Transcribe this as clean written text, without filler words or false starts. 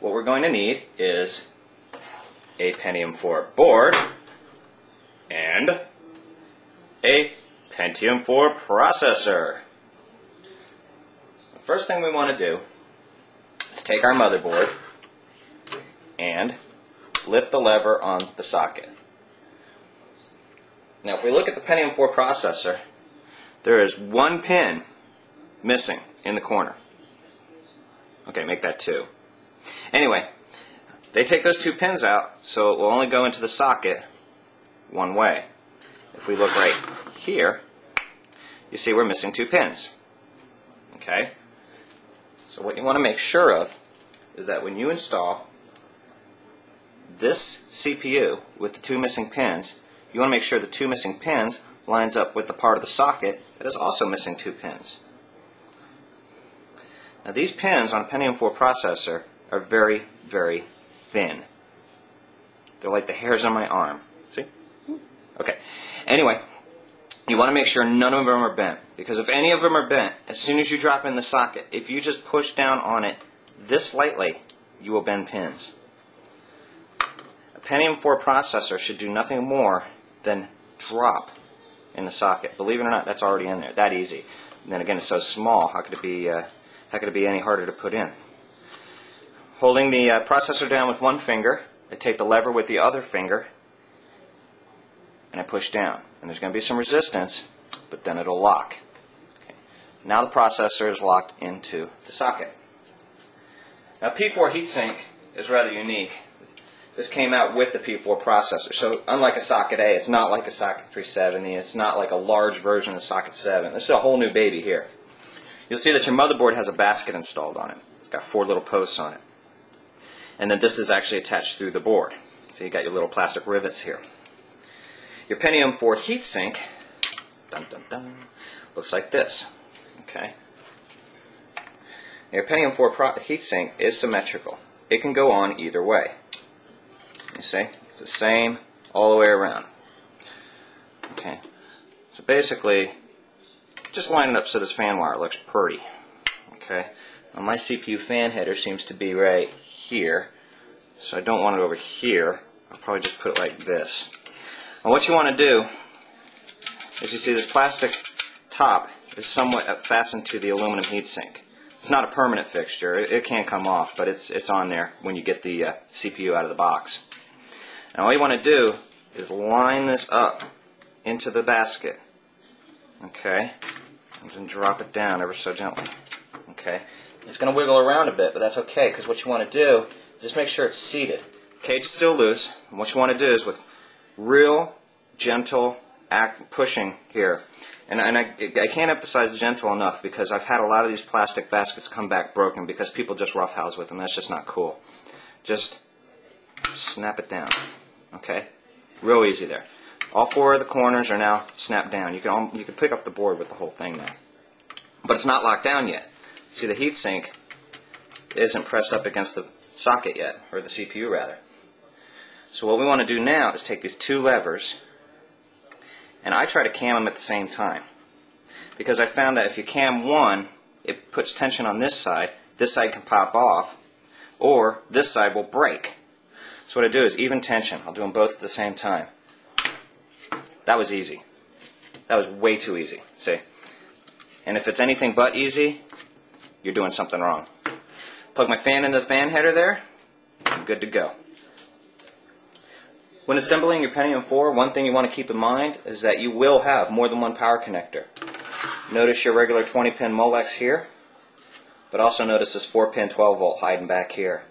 what we're going to need is a Pentium 4 board and a Pentium 4 processor. The first thing we want to do is take our motherboard and lift the lever on the socket. Now if we look at the Pentium 4 processor, there is one pin missing in the corner. Okay, make that 2. Anyway, they take those 2 pins out, so it will only go into the socket one way. If we look right here, you see we're missing 2 pins. Okay? So what you want to make sure of is that when you install this CPU with the 2 missing pins, you want to make sure the 2 missing pins lines up with the part of the socket that is also missing 2 pins. Now these pins on a Pentium 4 processor are very, very thin. They're like the hairs on my arm. See? Okay. Anyway, you want to make sure none of them are bent, because if any of them are bent, as soon as you drop in the socket, if you just push down on it this slightly, you will bend pins. A Pentium 4 processor should do nothing more than drop in the socket. Believe it or not, that's already in there. That easy. And then again, it's so small. How could it be any harder to put in? Holding the processor down with one finger, I take the lever with the other finger, and I push down. And there's going to be some resistance, but then it'll lock. Okay. Now the processor is locked into the socket. Now P4 heatsink is rather unique. This came out with the P4 processor. So unlike a socket A, it's not like a socket 370. It's not like a large version of socket 7. This is a whole new baby here. You'll see that your motherboard has a basket installed on it. It's got 4 little posts on it. And then this is actually attached through the board. So you got your little plastic rivets here. Your Pentium 4 heatsink, dun, dun, dun, looks like this. Okay. Your Pentium 4 heatsink is symmetrical. It can go on either way. You see? It's the same all the way around. Okay. So basically, just line it up so this fan wire looks pretty. Okay. Now my CPU fan header seems to be right here, so I don't want it over here. I'll probably just put it like this. And what you want to do is, you see this plastic top is somewhat fastened to the aluminum heatsink. It's not a permanent fixture. It can come off, but it's on there when you get the CPU out of the box. Now all you want to do is line this up into the basket. Okay? And then drop it down ever so gently. Okay? It's going to wiggle around a bit, but that's okay, because what you want to do is just make sure it's seated. Cage is still loose, and what you want to do is with real gentle pushing here. And I can't emphasize gentle enough, because I've had a lot of these plastic baskets come back broken because people just roughhouse with them. That's just not cool. Just snap it down. Okay? Real easy there. All 4 of the corners are now snapped down. You can pick up the board with the whole thing now. But it's not locked down yet. See, the heatsink isn't pressed up against the socket yet, or the CPU rather. So what we want to do now is take these 2 levers, and I try to cam them at the same time. Because I found that if you cam one, it puts tension on this side can pop off, or this side will break. So what I do is even tension. I'll do them both at the same time. That was easy. That was way too easy. See? And if it's anything but easy, you're doing something wrong. Plug my fan into the fan header there, I'm good to go. When assembling your Pentium 4, one thing you want to keep in mind is that you will have more than one power connector. Notice your regular 20-pin Molex here, but also notice this 4-pin 12-volt hiding back here.